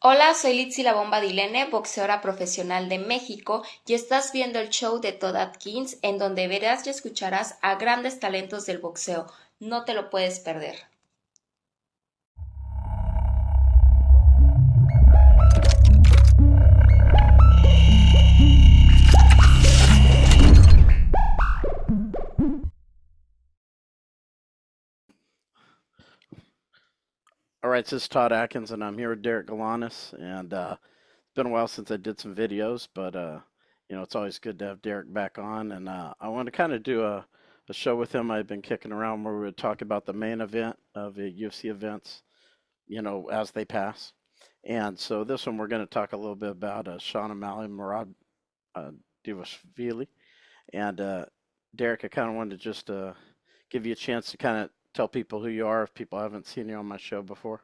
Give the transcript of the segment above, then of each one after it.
Hola, soy Litzy La Bomba Dilene, boxeadora profesional de México, y estás viendo el show de Todd Atkins, en donde verás y escucharás a grandes talentos del boxeo. No te lo puedes perder. All right, this is Todd Atkins, and I'm here with Derek Galanis. And it's been a while since I did some videos, but it's always good to have Derek back on. And I want to kind of do a show with him. I've been kicking around where we would talk about the main event of the UFC events, as they pass. And so this one, we're going to talk a little bit about Sean O'Malley, Merab uh, Divashvili. And Derek, I kind of wanted to just give you a chance to kind of tell people who you are if people haven't seen you on my show before.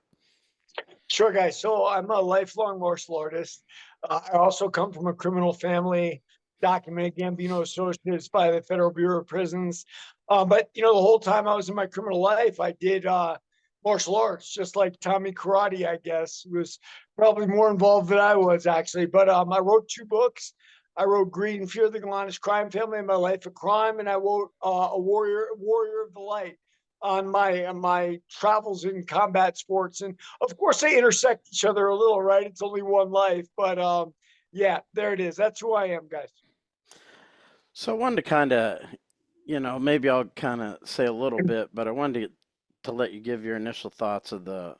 Sure, guys. So I'm a lifelong martial artist. I also come from a criminal family, documented Gambino Associates by the Federal Bureau of Prisons. But the whole time I was in my criminal life, I did martial arts, just like Tommy Karate, I guess, was probably more involved than I was actually. But I wrote 2 books. I wrote Greed and Fear of the Galanis Crime Family and My Life of Crime, and I wrote a Warrior of the Light on my travels in combat sports. And of course they intersect each other a little, right? It's only one life, but yeah, there it is. That's who I am, guys. So I wanted to kind of, maybe I'll kind of say a little bit, but I wanted to let you give your initial thoughts of the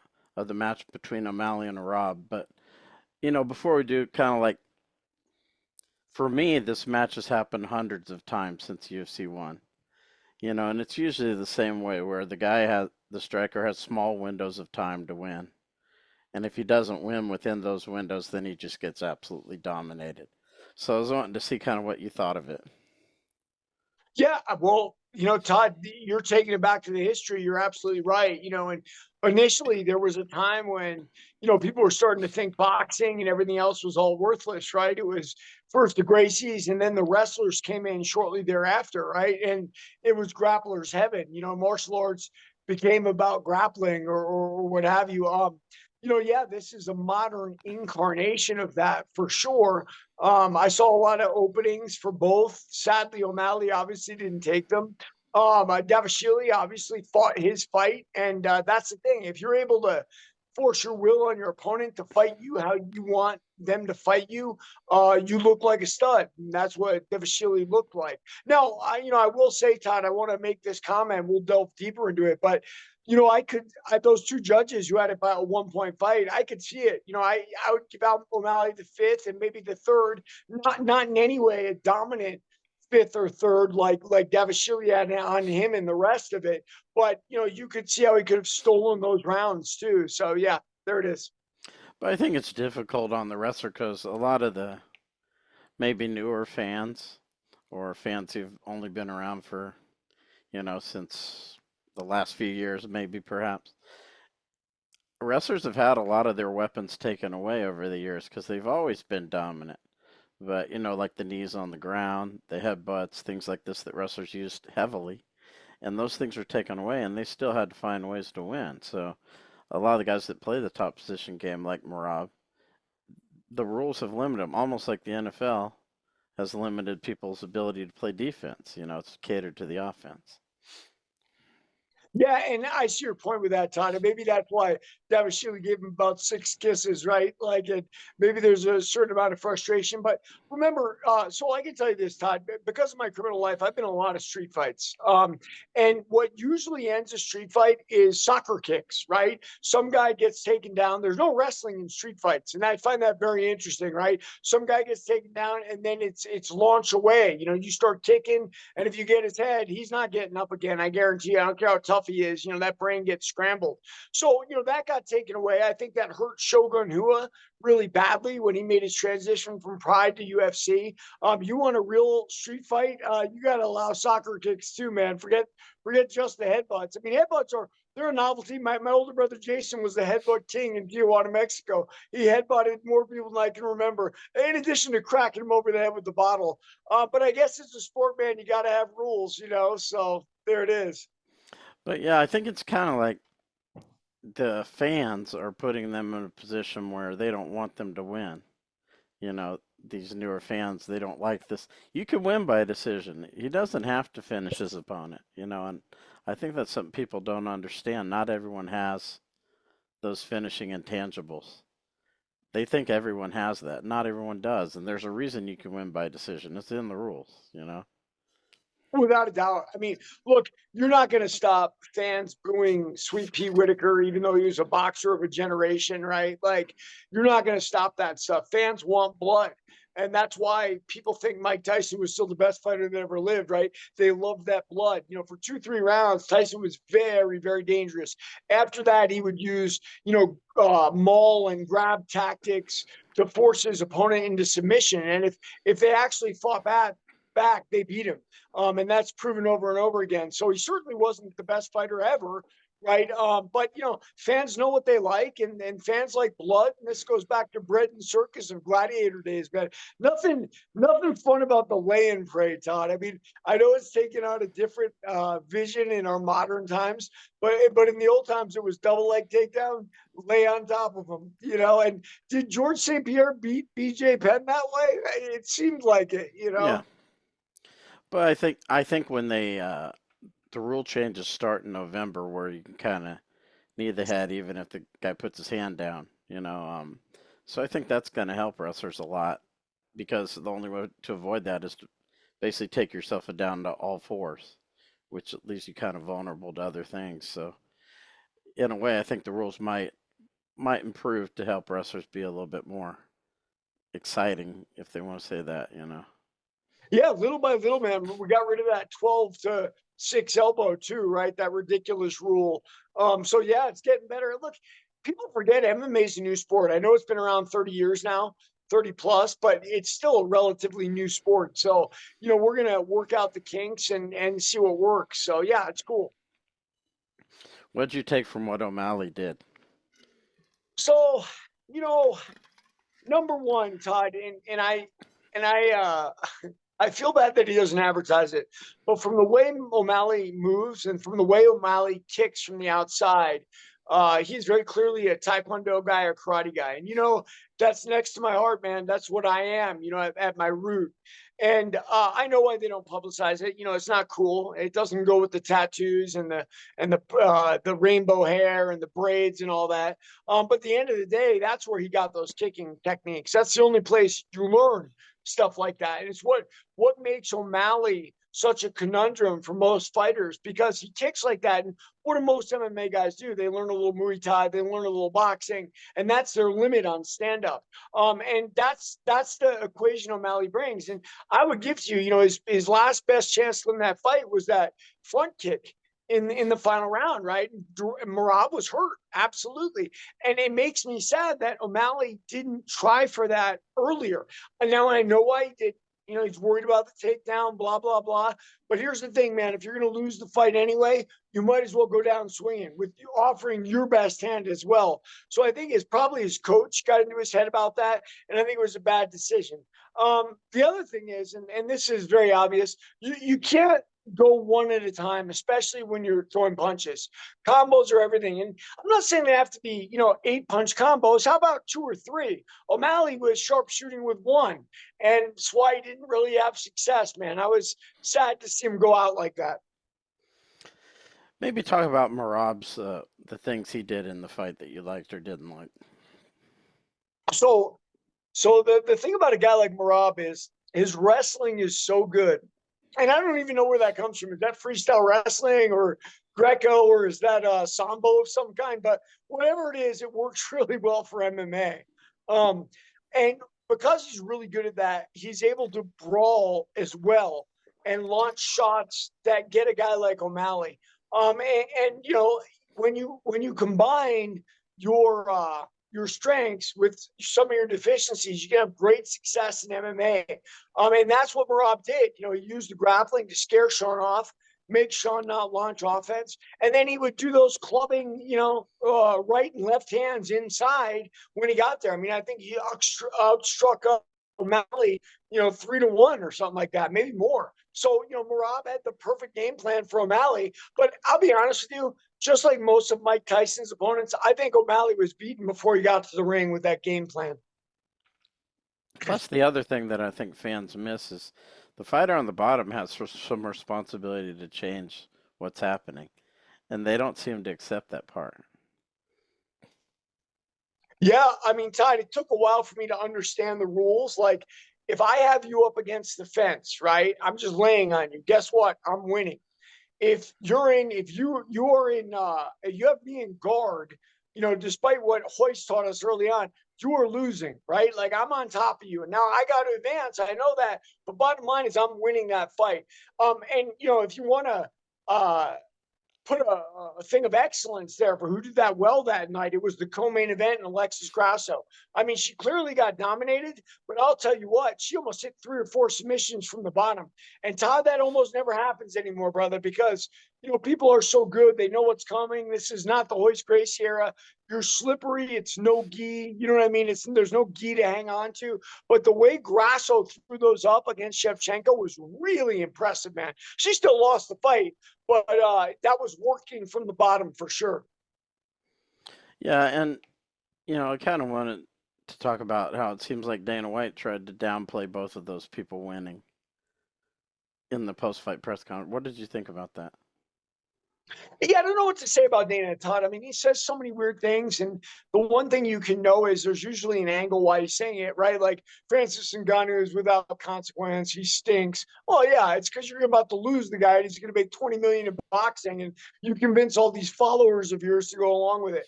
match between O'Malley and Rob. But before we do, kind of like for me, this match has happened hundreds of times since UFC one. And it's usually the same way where the striker has small windows of time to win, and if he doesn't win within those windows, then he just gets absolutely dominated. So I was wanting to see kind of what you thought of it. Yeah, well, Todd, you're taking it back to the history. You're absolutely right. And initially there was a time when, people were starting to think boxing and everything else was all worthless, right? It was first the Gracies and then the wrestlers came in shortly thereafter, right? And it was grapplers heaven. Martial arts became about grappling or what have you. Yeah, this is a modern incarnation of that for sure. I saw a lot of openings for both. Sadly, O'Malley obviously didn't take them. Davashili obviously fought his fight, and that's the thing. If you're able to force your will on your opponent to fight you how you want them to fight you, you look like a stud. And that's what Davashili looked like. Now, I will say, Todd, I want to make this comment. We'll delve deeper into it, but those 2 judges who had about a 1 point fight, I could see it. I would give out O'Malley the fifth and maybe the third, not in any way a dominant fifth or third like Davashili had on him and the rest of it. But you could see how he could have stolen those rounds too. So yeah, there it is. But I think it's difficult on the wrestler because a lot of the maybe newer fans or fans who've only been around for, since the last few years, maybe perhaps, wrestlers have had a lot of their weapons taken away over the years because they've always been dominant. But, like the knees on the ground, the headbutts, things like this that wrestlers used heavily. And those things were taken away, and they still had to find ways to win. So a lot of the guys that play the top position game, like Merab, the rules have limited them, almost like the NFL has limited people's ability to play defense. It's catered to the offense. Yeah, and I see your point with that, Todd. And maybe that's why Davashili gave him about 6 kisses, right? Like, maybe there's a certain amount of frustration. But remember, so I can tell you this, Todd, because of my criminal life, I've been in a lot of street fights. And what usually ends a street fight is soccer kicks, right? Some guy gets taken down. There's no wrestling in street fights, and I find that very interesting, right? Some guy gets taken down, and then it's launch away. You start kicking, and if you get his head, he's not getting up again. I guarantee you. I don't care how tough he is. That brain gets scrambled. So, that got taken away. I think that hurt Shogun Hua really badly when he made his transition from Pride to UFC. You want a real street fight? You got to allow soccer kicks too, man. Forget just the headbutts. I mean, headbutts they're a novelty. My older brother Jason was the headbutt king in Tijuana, Mexico. He headbutted more people than I can remember, in addition to cracking him over the head with the bottle. But I guess it's a sport, man. You got to have rules, so there it is. But yeah, I think it's kind of like the fans are putting them in a position where they don't want them to win. You know, these newer fans, they don't like this. You can win by decision. He doesn't have to finish his opponent, and I think that's something people don't understand. Not everyone has those finishing intangibles. They think everyone has that. Not everyone does, and there's a reason you can win by decision. It's in the rules. Without a doubt. I mean, look, you're not going to stop fans booing Sweet Pea Whitaker, even though he was a boxer of a generation, right? Like, you're not going to stop that stuff. Fans want blood. And that's why people think Mike Tyson was still the best fighter that ever lived, right? They love that blood. For 2-3 rounds, Tyson was very, very dangerous. After that, he would use, maul and grab tactics to force his opponent into submission. And if they actually fought back, they beat him. And that's proven over and over again. So he certainly wasn't the best fighter ever, right? But fans know what they like, and fans like blood. And this goes back to bread and circus and gladiator days, man. Nothing fun about the lay and pray, Todd. I mean, I know it's taken on a different vision in our modern times, but in the old times it was double leg takedown, lay on top of him, And did George St. Pierre beat BJ Penn that way? It seemed like it. Yeah, but I think when the rule changes start in November, where you can kind of knee the head even if the guy puts his hand down. So I think that's going to help wrestlers a lot because the only way to avoid that is to basically take yourself down to all fours, which leaves you kind of vulnerable to other things. So in a way, I think the rules might improve to help wrestlers be a little bit more exciting, if they want to say that. Yeah, little by little, man, we got rid of that 12-6 elbow too, right? That ridiculous rule. So yeah, it's getting better. Look, people forget MMA is a new sport. I know it's been around 30 years now, 30 plus, but it's still a relatively new sport. So, we're gonna work out the kinks and see what works. So yeah, it's cool. What'd you take from what O'Malley did? So, you know, number one, Todd, and I feel bad that he doesn't advertise it, but from the way O'Malley moves and from the way O'Malley kicks from the outside, he's very clearly a Taekwondo guy or karate guy. And that's next to my heart, man. That's what I am, at my root. And I know why they don't publicize it. It's not cool. It doesn't go with the tattoos and the rainbow hair and the braids and all that. But at the end of the day, that's where he got those kicking techniques. That's the only place you learn stuff like that. And it's what makes O'Malley such a conundrum for most fighters, because he kicks like that. And what do most MMA guys do? They learn a little Muay Thai, they learn a little boxing, and that's their limit on stand up. And that's the equation O'Malley brings. And I would give to you, his last best chance to win that fight was that front kick in the final round, right? Merab was hurt, absolutely. And it makes me sad that O'Malley didn't try for that earlier. And now I know why he did. He's worried about the takedown, blah, blah, blah. But here's the thing, man. If you're going to lose the fight anyway, you might as well go down swinging with you offering your best hand as well. So I think it's probably his coach got into his head about that. And I think it was a bad decision. The other thing is, and this is very obvious, you can't go one at a time, especially when you're throwing punches. Combos are everything. And I'm not saying they have to be, 8-punch combos. How about 2 or 3? O'Malley was sharpshooting with 1. And that's why he didn't really have success, man. I was sad to see him go out like that. Maybe talk about Merab's the things he did in the fight that you liked or didn't like. So the thing about a guy like Merab is his wrestling is so good. And I don't even know where that comes from. Is that freestyle wrestling or Greco, or is that Sambo of some kind? But whatever it is, it works really well for MMA. And because he's really good at that, he's able to brawl as well and launch shots that get a guy like O'Malley. When you combine your strengths with some of your deficiencies, you can have great success in MMA. And that's what Merab did. He used the grappling to scare Sean off, make Sean not launch offense. And then he would do those clubbing, right and left hands inside when he got there. I mean, I think he outstruck O'Malley, 3-1 or something like that, maybe more. So, Merab had the perfect game plan for O'Malley. But I'll be honest with you, just like most of Mike Tyson's opponents, I think O'Malley was beaten before he got to the ring with that game plan. Plus, the other thing that I think fans miss is the fighter on the bottom has some responsibility to change what's happening, and they don't seem to accept that part. Yeah, I mean, Todd, it took a while for me to understand the rules. Like, if I have you up against the fence, right? I'm just laying on you. Guess what? I'm winning. If you have me in guard, despite what Hoist taught us early on, you are losing, right? Like, I'm on top of you, and now I got to advance. I know that, but bottom line is I'm winning that fight. And if you want to put a thing of excellence there for who did that well that night. It was the co-main event and Alexis Grasso. I mean, she clearly got dominated, but I'll tell you what, she almost hit 3 or 4 submissions from the bottom. And Todd, that almost never happens anymore, brother, because people are so good. They know what's coming. This is not the Hoist Gracie era. You're slippery. It's no gi. You know what I mean? There's no gi to hang on to. But the way Grasso threw those up against Shevchenko was really impressive, man. She still lost the fight, but that was working from the bottom for sure. Yeah, and I kind of wanted to talk about how it seems like Dana White tried to downplay both of those people winning in the post-fight press conference. What did you think about that? Yeah, I don't know what to say about Dana, Todd. I mean, he says so many weird things, and the one thing you can know is there's usually an angle why he's saying it, right? Like Francis Ngannou is without consequence, he stinks. Well, yeah, it's because you're about to lose the guy, and he's going to make 20 million in boxing, and you convince all these followers of yours to go along with it.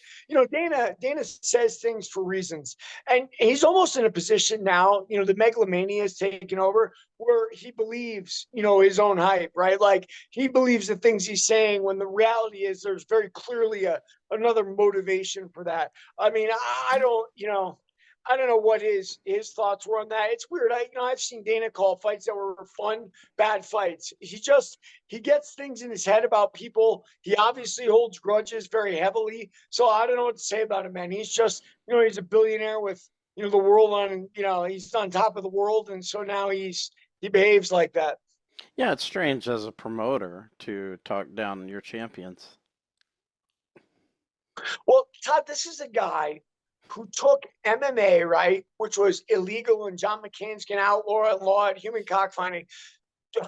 Dana says things for reasons, and he's almost in a position now. The megalomania is taken over, where he believes, his own hype, right? Like he believes the things he's saying when the reality is there's very clearly another motivation for that. I mean, I don't know what his thoughts were on that. It's weird. I've seen Dana call fights that were fun, bad fights. He gets things in his head about people. He obviously holds grudges very heavily. So I don't know what to say about him, man. He's just, he's a billionaire with, the world on, he's on top of the world. And so now he behaves like that. Yeah, it's strange as a promoter to talk down your champions. Well, Todd, this is a guy who took MMA, right, which was illegal, and John McCain's can outlaw it, human cockfighting,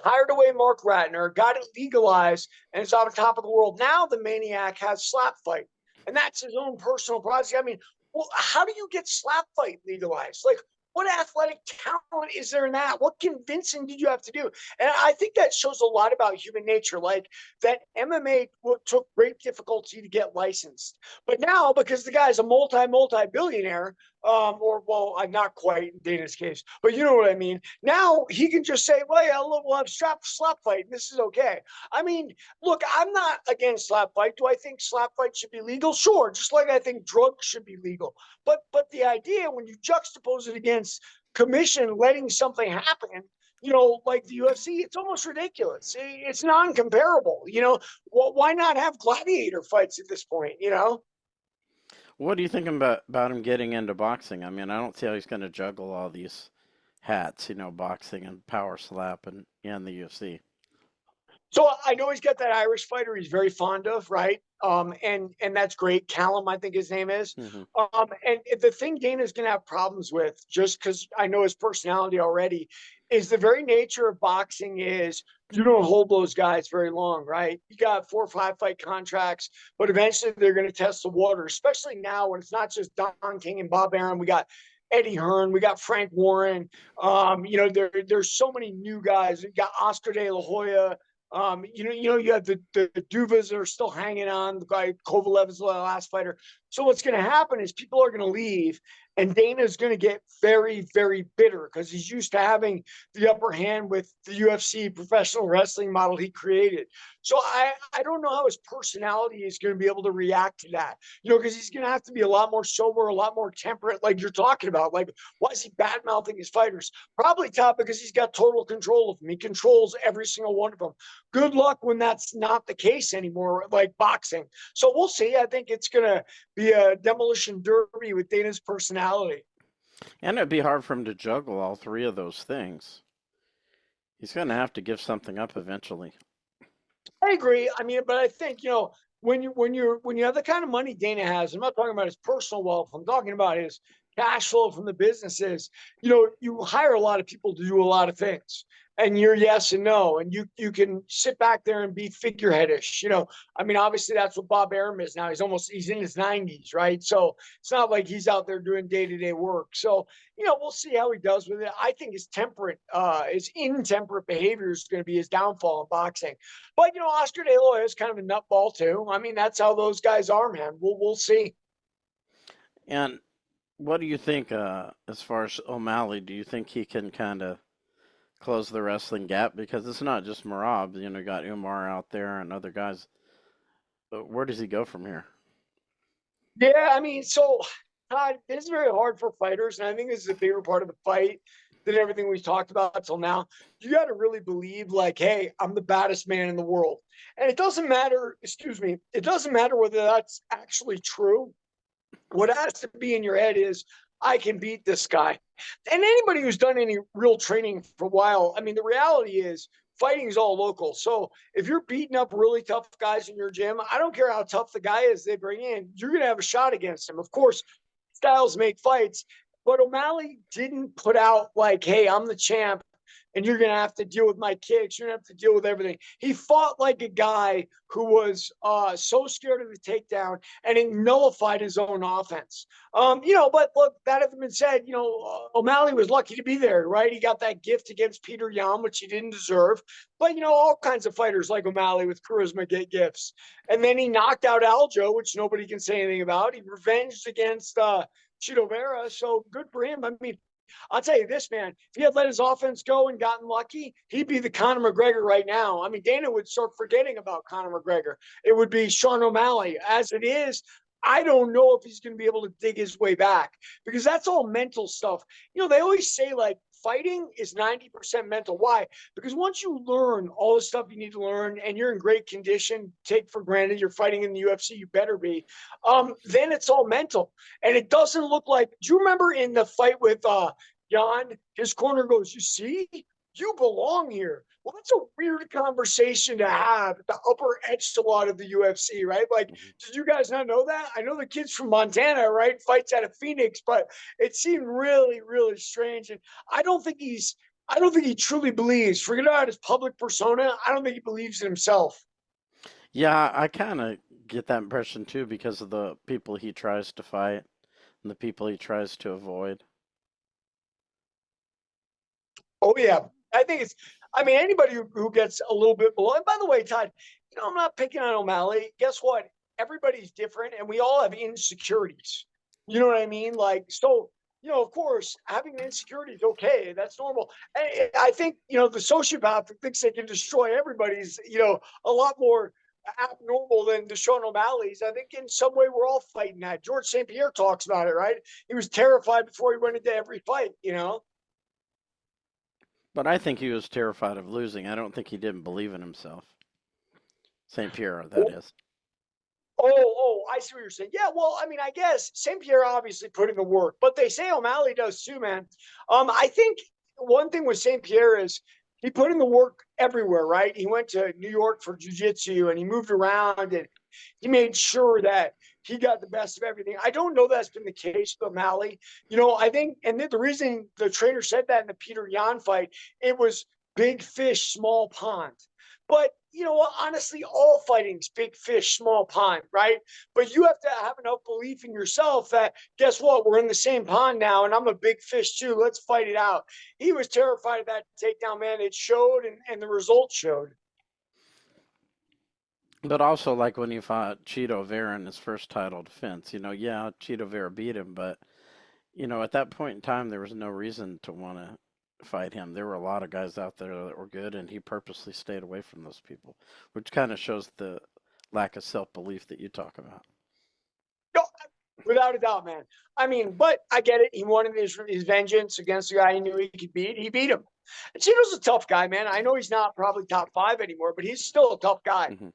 hired away Mark Ratner, got it legalized, and it's on top of the world. Now the maniac has slap fight, and that's his own personal project. I mean, well, how do you get slap fight legalized? Like, what athletic talent is there in that? What convincing did you have to do? And I think that shows a lot about human nature. Like that MMA took great difficulty to get licensed. But now, because the guy's a multi-billionaire, I'm not quite in Dana's case, but you know what I mean. Now he can just say, well, yeah, we'll have slap fight. And this is okay. I mean, look, I'm not against slap fight. Do I think slap fight should be legal? Sure. Just like I think drugs should be legal. But the idea when you juxtapose it against commission letting something happen, like the UFC, it's almost ridiculous. It's non-comparable. Why not have gladiator fights at this point? What do you think about him getting into boxing? I mean, I don't see how he's going to juggle all these hats, boxing and power slap and the UFC. So I know he's got that Irish fighter he's very fond of, right? And that's great. Callum, I think his name is. Mm-hmm. And the thing Dana's going to have problems with, just because I know his personality already, is the very nature of boxing is you don't hold those guys very long, right? You got 4 or 5 fight contracts, but eventually they're going to test the water, especially now when it's not just Don King and Bob Arum. We got Eddie Hearn, we got Frank Warren. There's so many new guys. We got Oscar De La Hoya. You have the Duvas that are still hanging on. The guy Kovalev is the last fighter. So what's going to happen is people are going to leave, and Dana's going to get very, very bitter because he's used to having the upper hand with the UFC professional wrestling model he created. So I don't know how his personality is going to be able to react to that, because he's going to have to be a lot more sober, a lot more temperate, like you're talking about. Like, why is he bad mouthing his fighters? Probably, Todd, because he's got total control of them. He controls every single one of them. Good luck when that's not the case anymore, like boxing. So we'll see. I think it's going to be a demolition derby with Dana's personality. And it'd be hard for him to juggle all 3 of those things. He's going to have to give something up eventually. I agree. I mean, but I think, when you have the kind of money Dana has, I'm not talking about his personal wealth. I'm talking about his cash flow from the businesses. You hire a lot of people to do a lot of things, and you're yes and no, and you can sit back there and be figureheadish. I mean, obviously that's what Bob Arum is now. He's in his 90s, right? So it's not like he's out there doing day-to-day work. So we'll see how he does with it. I think his intemperate behavior is going to be his downfall in boxing. But Oscar De La Hoya is kind of a nutball too. I mean, that's how those guys are, man. We'll see. And what do you think, as far as O'Malley? Do you think he can kind of close the wrestling gap? Because it's not just Merab. You got Umar out there and other guys. But where does he go from here? Yeah, I mean, so Todd, this is very hard for fighters, and I think this is a bigger part of the fight than everything we've talked about until now. You got to really believe, like, hey, I'm the baddest man in the world, and it doesn't matter. Excuse me, it doesn't matter whether that's actually true. What has to be in your head is, I can beat this guy. And anybody who's done any real training for a while, I mean, the reality is fighting is all local. So if you're beating up really tough guys in your gym, I don't care how tough the guy is they bring in, you're going to have a shot against him. Of course, styles make fights, but O'Malley didn't put out like, hey, I'm the champ and you're going to have to deal with my kicks. You're going to have to deal with everything. He fought like a guy who was so scared of the takedown, and it nullified his own offense. But look, that having been said, O'Malley was lucky to be there, right? He got that gift against Peter Yan, which he didn't deserve. But, all kinds of fighters like O'Malley with charisma get gifts. And then he knocked out Aljo, which nobody can say anything about. He revenged against Chito Vera. So good for him. I mean, I'll tell you this, man. If he had let his offense go and gotten lucky, he'd be the Conor McGregor right now. I mean, Dana would start forgetting about Conor McGregor. It would be Sean O'Malley. As it is, I don't know if he's going to be able to dig his way back, because that's all mental stuff. They always say, like, fighting is 90% mental. Why? Because once you learn all the stuff you need to learn and you're in great condition, take for granted you're fighting in the UFC, you better be, then it's all mental. And it doesn't look like, do you remember in the fight with Jan, his corner goes, you see, you belong here. Well, that's a weird conversation to have at the upper echelon of the UFC, right? Like, did you guys not know that? I know the kid's from Montana, right? Fights out of Phoenix, but it seemed really, really strange. And I don't think he truly believes. Forget about his public persona. I don't think he believes in himself. Yeah, I kind of get that impression too because of the people he tries to fight and the people he tries to avoid. Oh, yeah. I mean, anybody who gets a little bit below. And by the way, Todd, I'm not picking on O'Malley. Guess what? Everybody's different and we all have insecurities. You know what I mean? Like, so, of course, having an insecurity is okay. That's normal. I think, the sociopath that thinks they can destroy everybody's, a lot more abnormal than Deshaun O'Malley's. I think in some way we're all fighting that. George St. Pierre talks about it, right? He was terrified before he went into every fight. But I think he was terrified of losing. I don't think he didn't believe in himself. St. Pierre, that is. I see what you're saying. Yeah, well, I mean, I guess St. Pierre obviously put in the work, but they say O'Malley does too, man. I think one thing with St. Pierre is he put in the work everywhere, right? He went to New York for jiu-jitsu and he moved around and he made sure that he got the best of everything. I don't know that's been the case with O'Malley. I think, and the reason the trainer said that in the Peter Yan fight, it was big fish, small pond. But honestly, all fighting's big fish, small pond, right? But you have to have enough belief in yourself that, guess what? We're in the same pond now, and I'm a big fish too. Let's fight it out. He was terrified of that takedown, man. It showed, and the results showed. But also, like when he fought Chito Vera in his first title defense, yeah, Chito Vera beat him, but, at that point in time, there was no reason to want to fight him. There were a lot of guys out there that were good, and he purposely stayed away from those people, which kind of shows the lack of self-belief that you talk about. No, without a doubt, man. I mean, but I get it. He wanted his vengeance against the guy he knew he could beat. He beat him. And Chito's a tough guy, man. I know he's not probably top 5 anymore, but he's still a tough guy. Mm-hmm.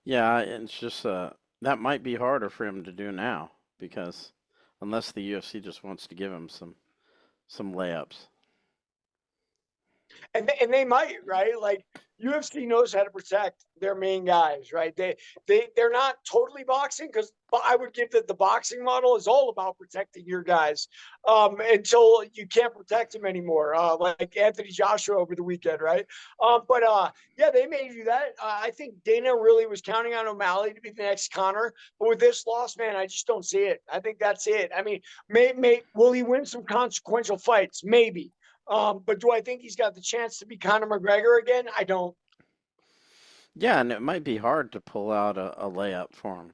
Yeah, it's just that might be harder for him to do now because unless the UFC just wants to give him some layups. And they might, right? Like UFC knows how to protect their main guys, right? They're not totally boxing, because I would give that the boxing model is all about protecting your guys until you can't protect them anymore, like Anthony Joshua over the weekend, right? But yeah, they may do that. I think Dana really was counting on O'Malley to be the next Connor, but with this loss, man, I just don't see it. I think that's it. I mean, will he win some consequential fights? Maybe. But do I think he's got the chance to be Conor McGregor again? I don't. Yeah, and it might be hard to pull out a layup for him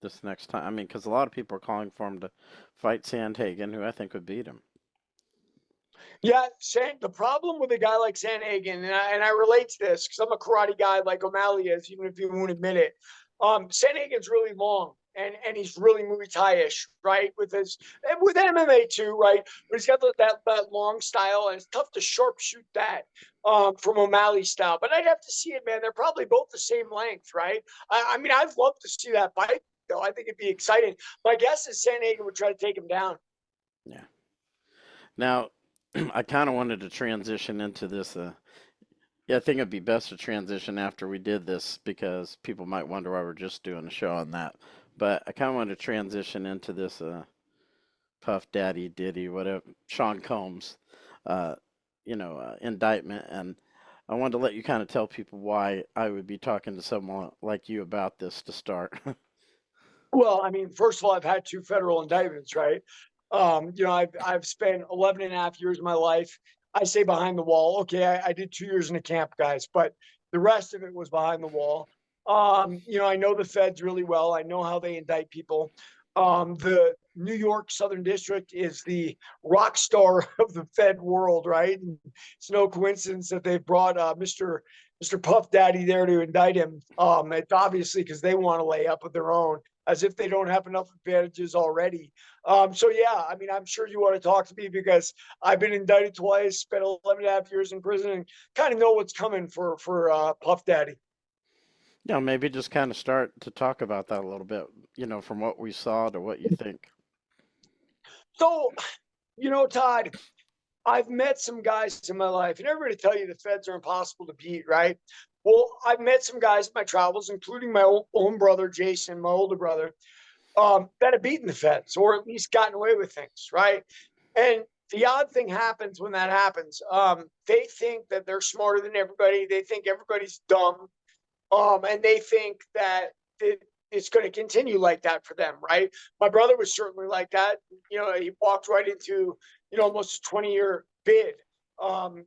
this next time. I mean, because a lot of people are calling for him to fight Sandhagen, who I think would beat him. Yeah, the problem with a guy like Sandhagen, and I relate to this because I'm a karate guy like O'Malley is, even if you won't admit it. Sandhagen's really long, and he's really Muay Thai-ish, right? With MMA too, right? But he's got that long style, and it's tough to sharpshoot that from O'Malley style. But I'd have to see it, man. They're probably both the same length, right? I mean, I'd love to see that fight, though. I think it'd be exciting. My guess is Sandhagen would try to take him down. Yeah. Now, I kind of wanted to transition into this. Yeah, I think it'd be best to transition after we did this because people might wonder why we're just doing a show on that. But I kind of wanted to transition into this Puff Daddy, Diddy, whatever, Sean Combs, indictment. And I wanted to let you kind of tell people why I would be talking to someone like you about this to start. Well, I mean, first of all, I've had 2 federal indictments, right? I've spent 11 and a half years of my life, I say behind the wall. Okay, I did 2 years in a camp, guys, but the rest of it was behind the wall. I know the feds really well. I know how they indict people. The New York Southern District is the rock star of the Fed world, right? And it's no coincidence that they brought Mr. Puff Daddy there to indict him. It's obviously because they want to lay up with their own, as if they don't have enough advantages already. So yeah, I mean, I'm sure you want to talk to me because I've been indicted twice, spent 11 and a half years in prison, and kind of know what's coming for Puff Daddy. Yeah, maybe just kind of start to talk about that a little bit, from what we saw to what you think. So, Todd, I've met some guys in my life, and everybody tell you the feds are impossible to beat, right? Well, I've met some guys in my travels, including my own brother, Jason, my older brother, that have beaten the feds or at least gotten away with things, right? And the odd thing happens when that happens. They think that they're smarter than everybody. They think everybody's dumb. And they think that it's going to continue like that for them, right? My brother was certainly like that. He walked right into, almost a 20-year bid. I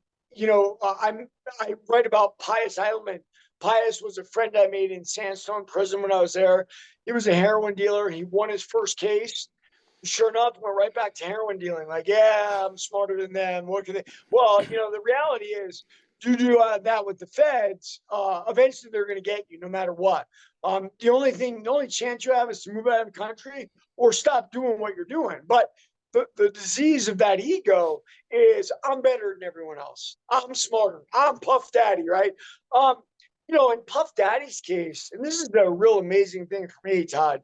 write about Pius Heidelman. Pius was a friend I made in Sandstone prison when I was there. He was a heroin dealer. He won his first case. Sure enough, went right back to heroin dealing. Like, yeah, I'm smarter than them. What can they? Well, the reality is, you do that with the feds, eventually they're going to get you no matter what. The only chance you have is to move out of the country or stop doing what you're doing. But the disease of that ego is I'm better than everyone else. I'm smarter. I'm Puff Daddy, right? In Puff Daddy's case, and this is the real amazing thing for me, Todd.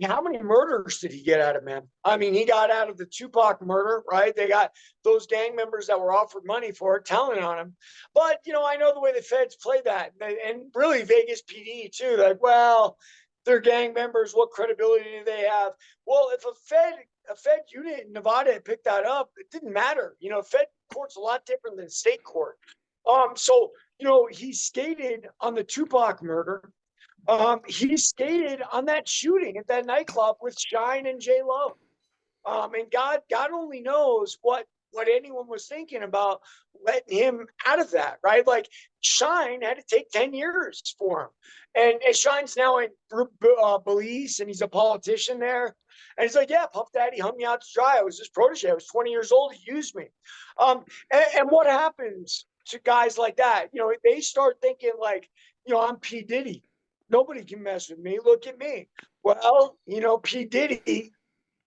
How many murders did he get out of, man? I mean, he got out of the Tupac murder, right? They got those gang members that were offered money for it, telling on him. But, I know the way the feds play that. And really Vegas PD too. Like, well, they're gang members. What credibility do they have? Well, if a Fed unit in Nevada had picked that up, it didn't matter. Fed court's a lot different than state court. So, he skated on the Tupac murder. He skated on that shooting at that nightclub with Shine and J Lo. And God only knows what anyone was thinking about letting him out of that, right? Like Shine had to take 10 years for him. And Shine's now in Belize and he's a politician there. And he's like, yeah, Puff Daddy hung me out to dry. I was his protege. I was 20 years old. He used me. And what happens to guys like that? They start thinking like, I'm P. Diddy. Nobody can mess with me. Look at me. Well, P. Diddy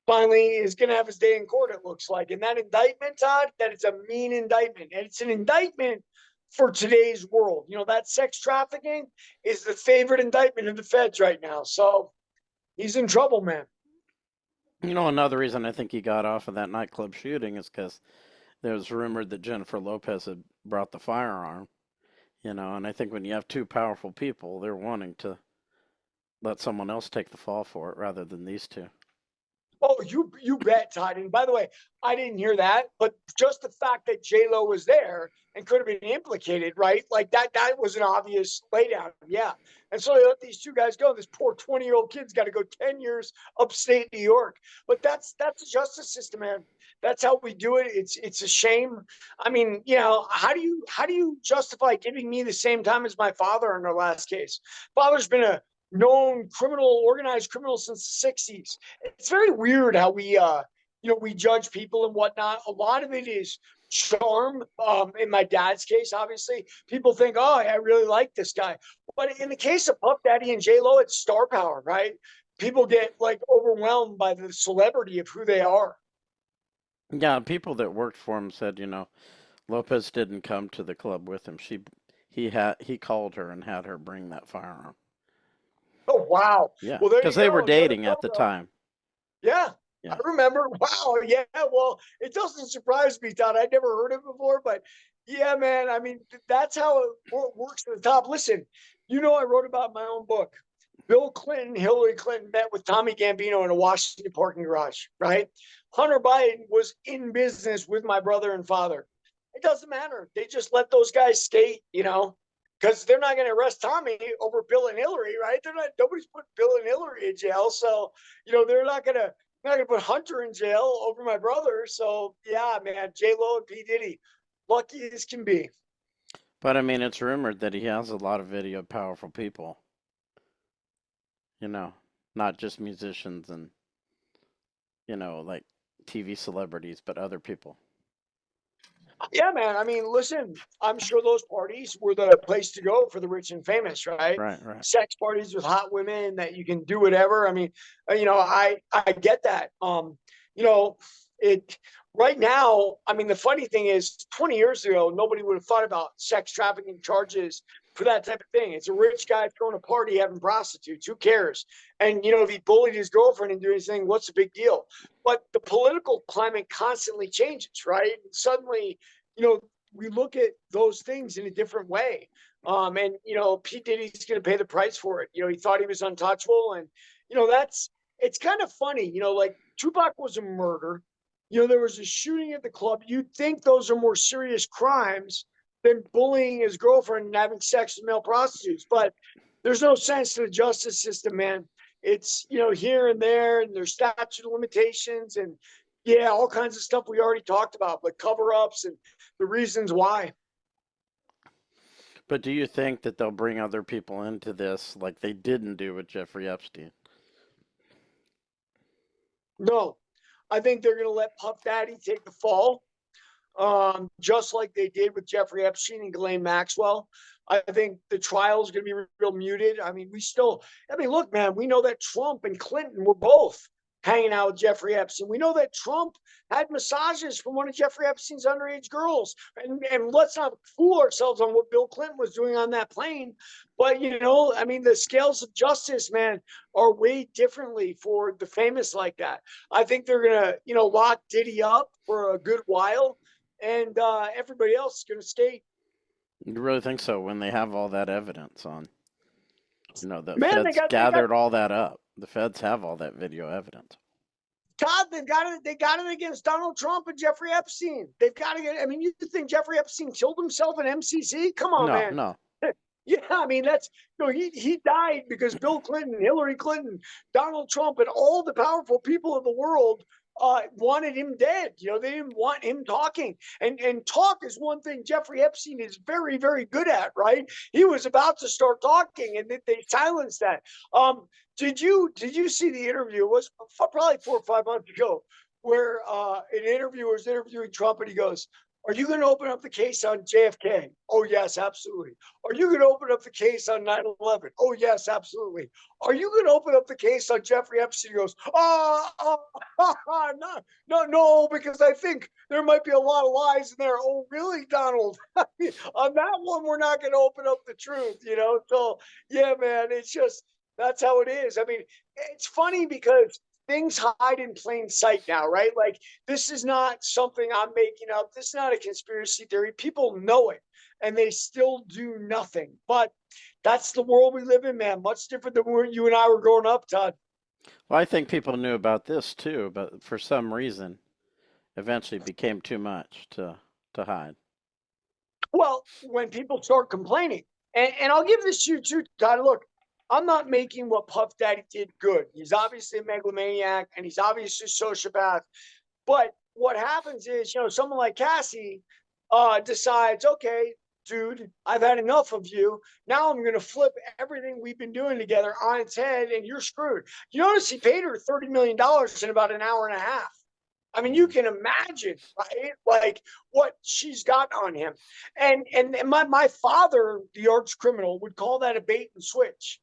finally is going to have his day in court, it looks like. And that indictment, Todd, that is a mean indictment. And it's an indictment for today's world. That sex trafficking is the favorite indictment of the feds right now. So he's in trouble, man. Another reason I think he got off of that nightclub shooting is because there was rumored that Jennifer Lopez had brought the firearm, and I think when you have two powerful people, they're wanting to let someone else take the fall for it rather than these two. Oh, you bet, Todd. And by the way, I didn't hear that, but just the fact that J-Lo was there and could have been implicated, right? Like that was an obvious laydown. Yeah. And so they let these two guys go. This poor 20-year-old kid's got to go 10 years upstate New York. But that's the justice system, man. That's how we do it. It's a shame. I mean, how do you justify giving me the same time as my father in our last case? Father's been a known criminal, organized criminal since the 60s. It's very weird how we judge people and whatnot. A lot of it is charm. In my dad's case, obviously, people think, oh, I really like this guy. But in the case of Puff Daddy and J-Lo, it's star power, right? People get like overwhelmed by the celebrity of who they are. Yeah, people that worked for him said, Lopez didn't come to the club with him. He called her and had her bring that firearm. Oh, wow. Yeah, Well, there you because they were go. dating at the time. Yeah. Yeah. I remember. Wow. Yeah. Well, it doesn't surprise me, Todd. I'd never heard it before, but yeah, man. I mean, that's how it works to the top. Listen, I wrote about my own book. Bill Clinton, Hillary Clinton met with Tommy Gambino in a Washington parking garage, right? Hunter Biden was in business with my brother and father. It doesn't matter. They just let those guys skate, because they're not going to arrest Tommy over Bill and Hillary, right? Nobody's putting Bill and Hillary in jail. So, they're not going to put Hunter in jail over my brother. So yeah, man, J-Lo and P. Diddy, lucky as can be. But I mean, it's rumored that he has a lot of video of powerful people. Not just musicians and, like TV celebrities, but other people. Yeah, man. I mean, listen, I'm sure those parties were the place to go for the rich and famous, right? Right. Sex parties with hot women that you can do whatever. I mean, I get that. It right now. I mean, the funny thing is, 20 years ago, nobody would have thought about sex trafficking charges for that type of thing. It's a rich guy throwing a party having prostitutes. Who cares? And if he bullied his girlfriend and doing anything, what's the big deal? But the political climate constantly changes, right? And suddenly, we look at those things in a different way. And Pete Diddy's going to pay the price for it. He thought he was untouchable, and it's kind of funny. Like Tupac was a murder. There was a shooting at the club. You'd think those are more serious crimes than bullying his girlfriend and having sex with male prostitutes. But there's no sense to the justice system, man. It's here and there, and there's statute of limitations, and yeah, all kinds of stuff we already talked about, like cover-ups and the reasons why. But do you think that they'll bring other people into this like they didn't do with Jeffrey Epstein? No, I think they're going to let Puff Daddy take the fall, just like they did with Jeffrey Epstein and Ghislaine Maxwell. I think the trial is going to be real muted. I mean, look, man, we know that Trump and Clinton were both hanging out with Jeffrey Epstein. We know that Trump had massages from one of Jeffrey Epstein's underage girls. And let's not fool ourselves on what Bill Clinton was doing on that plane. But, I mean, the scales of justice, man, are weighed differently for the famous like that. I think they're going to, lock Diddy up for a good while, and everybody else is going to skate. You really think so when they have all that evidence on? The Man, feds gathered all that up. The feds have all that video evidence. Todd, they got it against Donald Trump and Jeffrey Epstein. They've got to get. I mean, you think Jeffrey Epstein killed himself in MCC? Come on, man. No. Yeah, I mean that's he died because Bill Clinton, Hillary Clinton, Donald Trump, and all the powerful people in the world wanted him dead. They didn't want him talking. And talk is one thing Jeffrey Epstein is very, very good at, right? He was about to start talking, and they silenced that. Did you see the interview? It was probably 4 or 5 months ago, where an interviewer was interviewing Trump, and he goes, "Are you going to open up the case on JFK?" "Oh, yes, absolutely." "Are you going to open up the case on 9/11? "Oh, yes, absolutely." "Are you going to open up the case on Jeffrey Epstein?" He goes, no, because I think there might be a lot of lies in there." "Oh, really, Donald?" On that one, we're not going to open up the truth, So, yeah, man, it's just, that's how it is. I mean, it's funny because things hide in plain sight now, right? Like, this is not something I'm making up. This is not a conspiracy theory. People know it, and they still do nothing. But that's the world we live in, man. Much different than when you and I were growing up, Todd. Well, I think people knew about this too, but for some reason, eventually became too much to hide. Well, when people start complaining, and I'll give this to you too, Todd. Look, I'm not making what Puff Daddy did good. He's obviously a megalomaniac, and he's obviously a sociopath. But what happens is, someone like Cassie decides, okay, dude, I've had enough of you. Now I'm going to flip everything we've been doing together on its head, and you're screwed. You notice he paid her $30 million in about an hour and a half. I mean, you can imagine, right? Like what she's got on him. And my father, the arch criminal, would call that a bait and switch.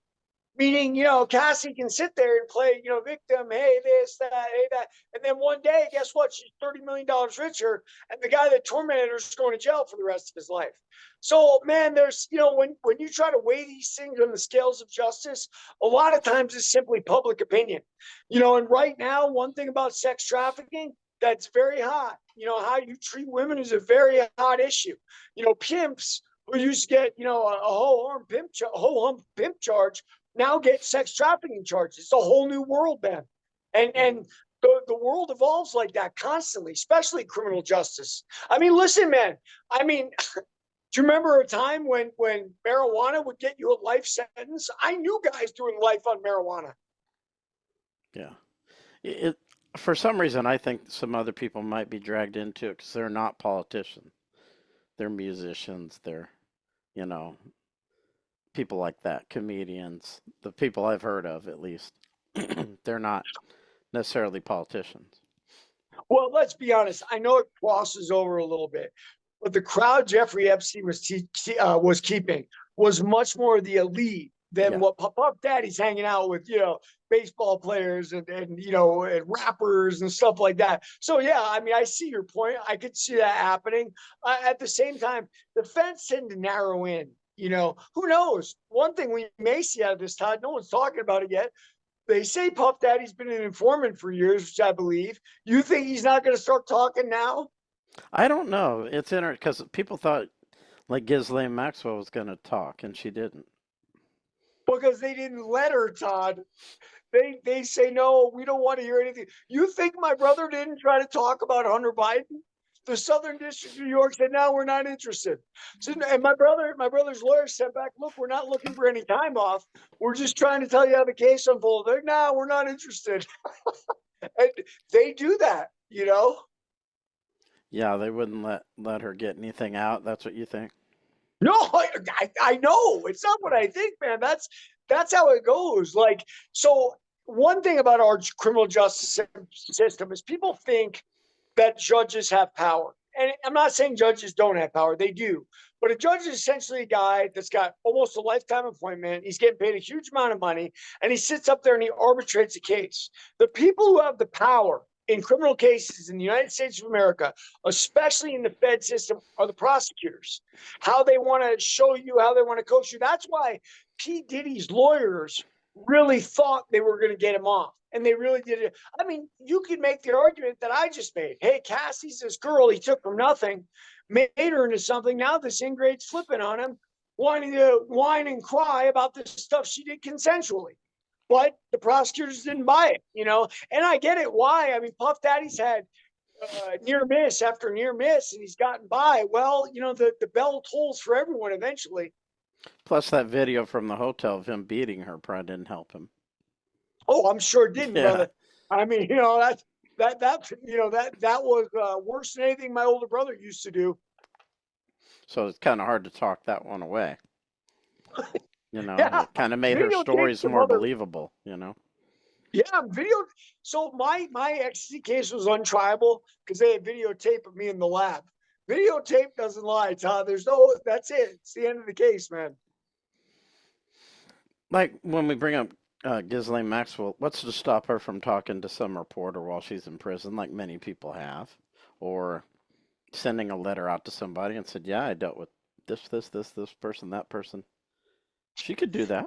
Meaning, Cassie can sit there and play, victim, hey, this, that, hey, that. And then one day, guess what? She's $30 million richer. And the guy that tormented her is going to jail for the rest of his life. So, man, there's, when you try to weigh these things on the scales of justice, a lot of times it's simply public opinion. And right now, one thing about sex trafficking that's very hot, how you treat women is a very hot issue. Pimps who used to get, a whole hump pimp charge now get sex trafficking charges. It's a whole new world, man. And the world evolves like that constantly, especially criminal justice. I mean, listen, man. I mean, do you remember a time when marijuana would get you a life sentence? I knew guys doing life on marijuana. Yeah. It for some reason I think some other people might be dragged into it because they're not politicians. They're musicians. They're, you know, people like that, comedians, the people I've heard of at least. They're not necessarily politicians. Well, let's be honest. I know it crosses over a little bit, but the crowd Jeffrey Epstein was keeping was much more the elite than Yeah. what Puff Daddy's hanging out with, baseball players and rappers and stuff like that. So yeah, I mean, I see your point. I could see that happening. At the same time, the fence tend to narrow in. Who knows? One thing we may see out of this, Todd, no one's talking about it yet. They say Puff Daddy's been an informant for years, which I believe. You think he's not going to start talking now? I don't know. It's interesting because people thought like Ghislaine Maxwell was going to talk and she didn't. Because they didn't let her, Todd. They say, no, we don't want to hear anything. You think my brother didn't try to talk about Hunter Biden? The Southern District of New York said, no, we're not interested. So, and my brother's lawyer said back, look, we're not looking for any time off. We're just trying to tell you how the case unfolded. No, we're not interested. And they do that. Yeah, they wouldn't let her get anything out. That's what you think? No, I know. It's not what I think, man. That's how it goes. Like, so one thing about our criminal justice system is people think that judges have power. And I'm not saying judges don't have power, they do. But a judge is essentially a guy that's got almost a lifetime appointment. He's getting paid a huge amount of money, and he sits up there and he arbitrates a case. The people who have the power in criminal cases in the United States of America, especially in the Fed system, are the prosecutors. How they want to show you, how they want to coach you. That's why P. Diddy's lawyers really thought they were going to get him off. And they really did it. I mean, you could make the argument that I just made. Hey, Cassie's this girl he took from nothing, made her into something. Now this ingrate's flipping on him, wanting to whine and cry about the stuff she did consensually. But the prosecutors didn't buy it. And I get it. Why? I mean, Puff Daddy's had near miss after near miss, and he's gotten by. Well, the bell tolls for everyone eventually. Plus, that video from the hotel of him beating her probably didn't help him. Oh, I'm sure it didn't, Yeah. brother. I mean, that was worse than anything my older brother used to do. So it's kind of hard to talk that one away. Yeah, It kind of made her videotape stories some more other- believable. Yeah, video. So my ecstasy case was untriable because they had videotape of me in the lab. Videotape doesn't lie, Todd. That's it. It's the end of the case, man. Like when we bring up Ghislaine Maxwell, what's to stop her from talking to some reporter while she's in prison, like many people have, or sending a letter out to somebody and said, "Yeah, I dealt with this person, that person." She could do that.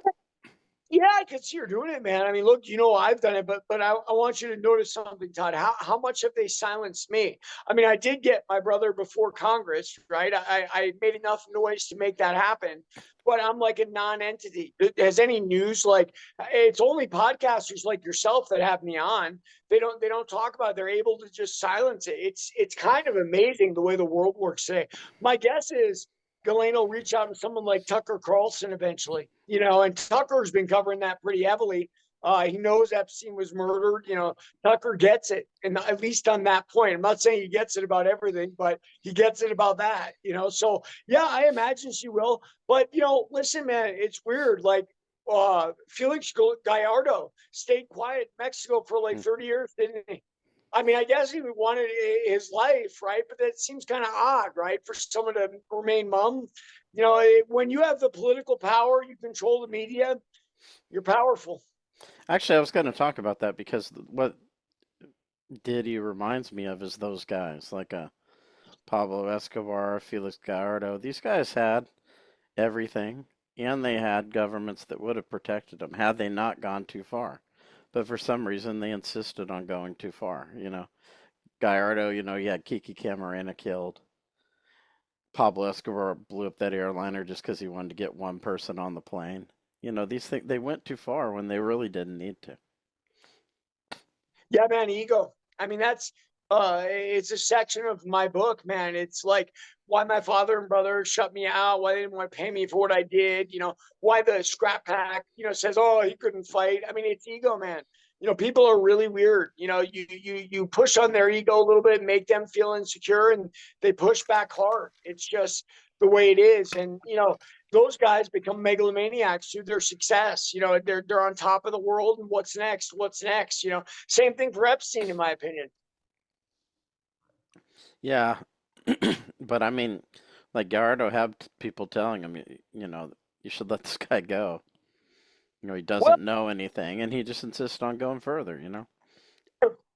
Yeah, I could see her doing it, man. I mean, look, I've done it, but I want you to notice something, Todd. How much have they silenced me? I mean, I did get my brother before Congress, right? I made enough noise to make that happen, but I'm like a non-entity. Has any news like it's only podcasters like yourself that have me on. They don't talk about it. They're able to just silence it. It's kind of amazing the way the world works today. My guess is Ghislaine will reach out to someone like Tucker Carlson eventually, and Tucker's been covering that pretty heavily. He knows Epstein was murdered. Tucker gets it, and at least on that point. I'm not saying he gets it about everything, but he gets it about that. So yeah, I imagine she will. But listen, man, it's weird. Like Felix Gallardo stayed quiet in Mexico for like 30 years, didn't he? I mean, I guess he wanted his life, right? But that seems kind of odd, right? For someone to remain mum. When you have the political power, you control the media, you're powerful. Actually, I was going to talk about that because what Diddy reminds me of is those guys, like Pablo Escobar, Felix Gallardo. These guys had everything, and they had governments that would have protected them had they not gone too far. But for some reason, they insisted on going too far. Gallardo, you had Kiki Camarena killed. Pablo Escobar blew up that airliner just because he wanted to get one person on the plane. These things, they went too far when they really didn't need to. Yeah, man, ego. I mean, that's it's a section of my book, man. It's like why my father and brother shut me out, why they didn't want to pay me for what I did, why the scrap pack, says, oh, he couldn't fight. I mean, it's ego, man. People are really weird. You push on their ego a little bit and make them feel insecure, and they push back hard. It's just the way it is. And those guys become megalomaniacs through their success. They're on top of the world, and what's next? What's next? Same thing for Epstein, in my opinion. Yeah, but I mean, like Gallardo had people telling him, you should let this guy go. He Well, doesn't know anything, and he just insists on going further.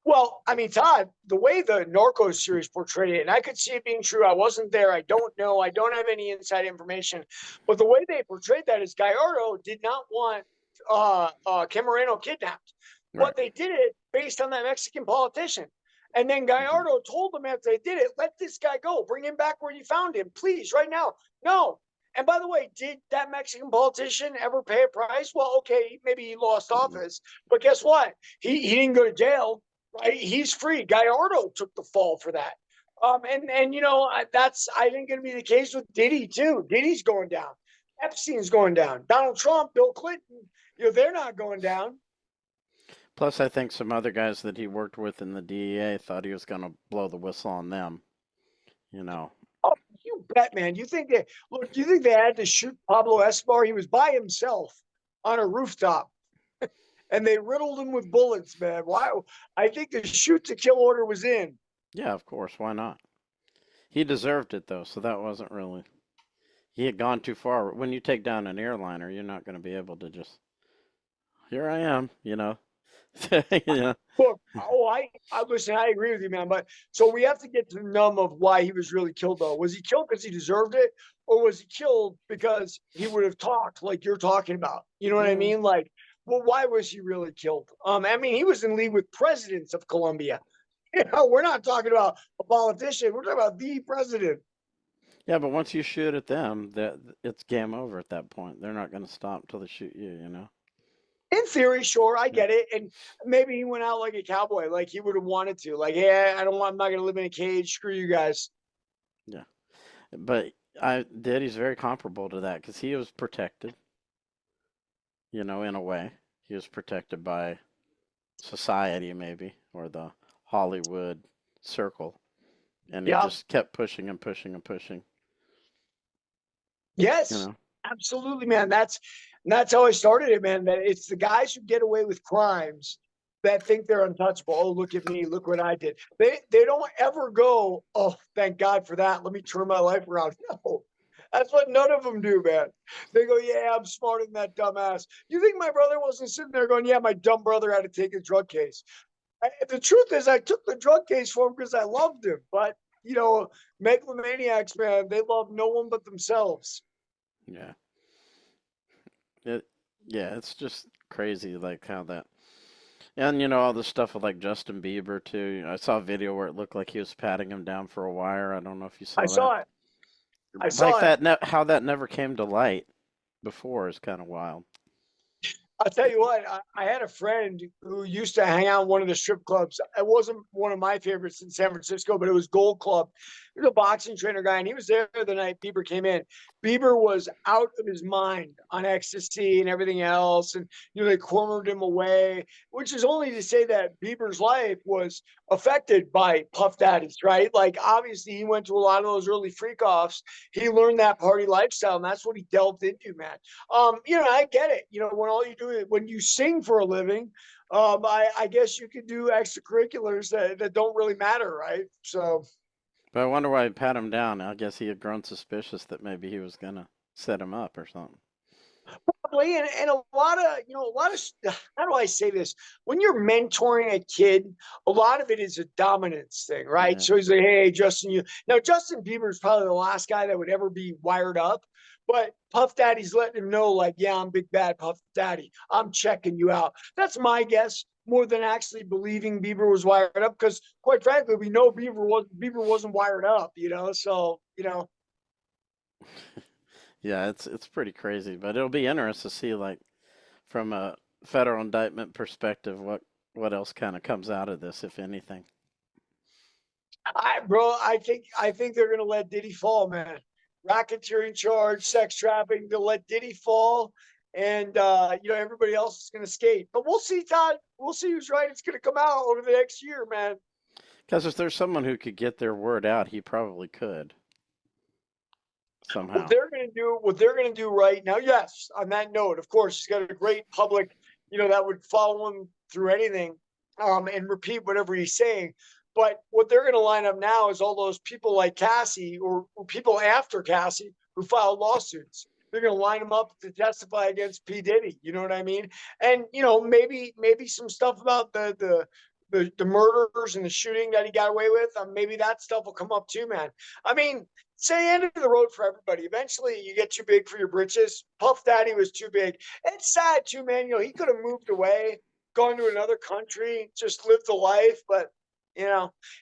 well, I mean, Todd, the way the Narcos series portrayed it, and I could see it being true. I wasn't there. I don't know. I don't have any inside information. But the way they portrayed that is Gallardo did not want Camareno kidnapped, Right. but they did it based on that Mexican politician. And then Gallardo told them after they did it, let this guy go. Bring him back where you found him, please, right now. No. And by the way, did that Mexican politician ever pay a price? Well, okay, maybe he lost office, but guess what? He didn't go to jail, right? He's free. Gallardo took the fall for that. And that's I think going to be the case with Diddy too. Diddy's going down. Epstein's going down. Donald Trump, Bill Clinton, they're not going down. Plus, I think some other guys that he worked with in the DEA thought he was going to blow the whistle on them. Oh, you bet, man. You think they had to shoot Pablo Escobar? He was by himself on a rooftop, and they riddled him with bullets, man. Why? I think the shoot to kill order was in. Yeah, of course. Why not? He deserved it, though, so that wasn't really. He had gone too far. When you take down an airliner, you're not going to be able to just. Here I am, yeah. Look, I listen. I agree with you, man. But so we have to get to the numb of why he was really killed, though. Was he killed because he deserved it, or was he killed because he would have talked like you're talking about? You know what I mean? Like, well, why was he really killed? I mean, he was in league with presidents of Colombia. We're not talking about a politician. We're talking about the president. Yeah, but once you shoot at them, it's game over at that point. They're not going to stop until they shoot you. In theory, sure, I get it. And maybe he went out like a cowboy, like he would have wanted to. Like, hey, I'm not going to live in a cage. Screw you guys. Yeah, but Daddy's very comparable to that because he was protected. In a way, he was protected by society, maybe, or the Hollywood circle, and he Yeah. just kept pushing and pushing and pushing. Yes, absolutely, man. That's how I started it, man. That it's the guys who get away with crimes that think they're untouchable. Oh, look at me, look what I did. They don't ever go, oh, thank God for that. Let me turn my life around. No. That's what none of them do, man. They go, yeah, I'm smarter than that dumbass. You think my brother wasn't sitting there going, yeah, my dumb brother had to take a drug case. The truth is, I took the drug case for him because I loved him. But, megalomaniacs, man, they love no one but themselves. Yeah. Yeah, it's just crazy, like how that, and all the stuff with like Justin Bieber too. I saw a video where it looked like he was patting him down for a wire. I don't know if you I saw that. saw it. I Like saw it. how that never came to light before is kind of wild. I'll tell you what, I had a friend who used to hang out in one of the strip clubs. It wasn't one of my favorites in San Francisco, but it was Gold Club. He was a boxing trainer guy, and he was there the night Bieber came in. Bieber was out of his mind on ecstasy and everything else. And, they cornered him away, which is only to say that Bieber's life was affected by Puff Daddies, right? Like, obviously, he went to a lot of those early freak offs. He learned that party lifestyle, and that's what he delved into, man. I get it. When all you do is when you sing for a living, I guess you could do extracurriculars that don't really matter, right? So, But I wonder why he pat him down. I guess he had grown suspicious that maybe he was gonna set him up or something. probably, and a lot of, how do I say this? When you're mentoring a kid, a lot of it is a dominance thing, right? Yeah. So he's like, hey, Justin, now Justin Bieber is probably the last guy that would ever be wired up. But Puff Daddy's letting him know, like, yeah, I'm Big Bad Puff Daddy. I'm checking you out. That's my guess, more than actually believing Bieber was wired up. Because, quite frankly, we know Bieber wasn't wired up. So Yeah, it's pretty crazy, but it'll be interesting to see like from a federal indictment perspective what else kind of comes out of this, if anything. I think they're gonna let Diddy fall, man. Racketeering charge, sex trafficking, to let Diddy fall, and everybody else is gonna skate. But we'll see, Todd. We'll see who's right. It's gonna come out over the next year, man. Because if there's someone who could get their word out, he probably could What somehow. they're gonna do, right now, yes. On that note, of course, he's got a great public, that would follow him through anything, and repeat whatever he's saying. But what they're going to line up now is all those people like Cassie or people after Cassie who filed lawsuits. They're going to line them up to testify against P Diddy. You know what I mean? And maybe some stuff about the murders and the shooting that he got away with. Maybe that stuff will come up too, man. I mean, it's the end of the road for everybody. Eventually, you get too big for your britches. Puff Daddy was too big. It's sad too, man. He could have moved away, gone to another country, just lived the life, but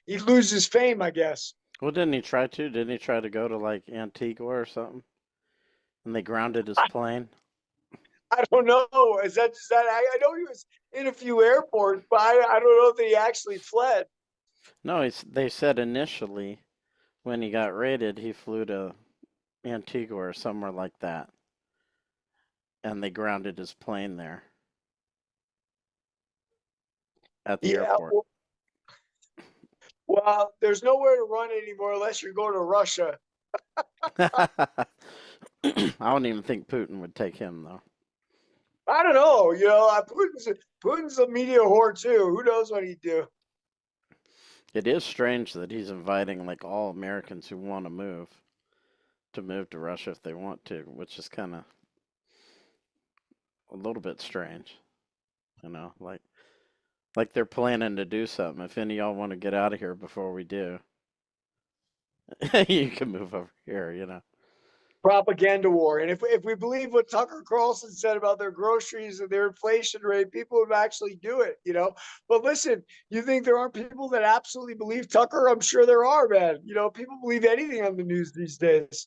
he loses fame, I guess. Well, didn't he try to? Didn't he try to go to like Antigua or something? And they grounded his plane? I don't know. Is that I know he was in a few airports, but I don't know that he actually fled. No, they said initially when he got raided, he flew to Antigua or somewhere like that, and they grounded his plane there at the Yeah. airport. Well, there's nowhere to run anymore unless you're going to Russia. I don't even think Putin would take him though. I don't know. Putin's a media whore too. Who knows what he'd do? It is strange that he's inviting like all Americans who want to move to Russia if they want to, which is kind of a little bit strange, like they're planning to do something. If any of y'all want to get out of here before we do, you can move over here. Propaganda war. And if we believe what Tucker Carlson said about their groceries and their inflation rate, people would actually do it. But listen, you think there aren't people that absolutely believe Tucker? I'm sure there are, man. People believe anything on the news these days.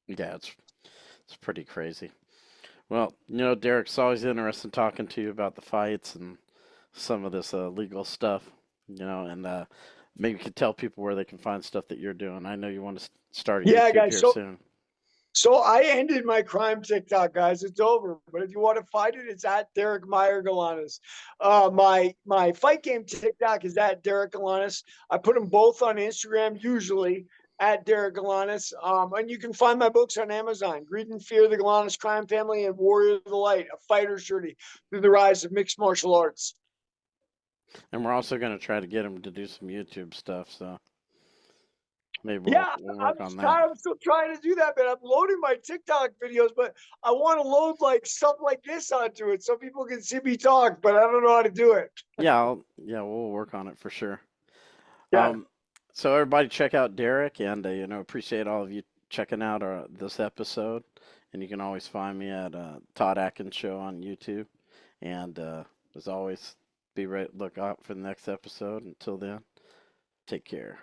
Yeah, it's pretty crazy. Well, Derek, it's always interesting talking to you about the fights and some of this legal stuff, and maybe you could tell people where they can find stuff that you're doing. I know you want to start a Yeah, YouTube guys. here So soon. so I ended my crime TikTok, guys. It's over. But if you want to find it, it's at Derek Meyer Galanis. My fight game TikTok is at Derek Galanis. I put them both on Instagram, usually at Derek Galanis. And you can find my books on Amazon: Greed and Fear, The Galanis Crime Family, and Warrior of the Light: A Fighter's Journey Through the Rise of Mixed Martial Arts. And we're also going to try to get him to do some YouTube stuff, so maybe Yeah, we'll work on that. I'm still trying to do that, man. I'm loading my TikTok videos, but I want to load like stuff like this onto it so people can see me talk, but I don't know how to do it. Yeah, we'll work on it for sure. Yeah. So everybody check out Derek, and appreciate all of you checking out this episode. And you can always find me at Todd Atkins Show on YouTube. And as always, be ready, look out for the next episode. Until then, take care.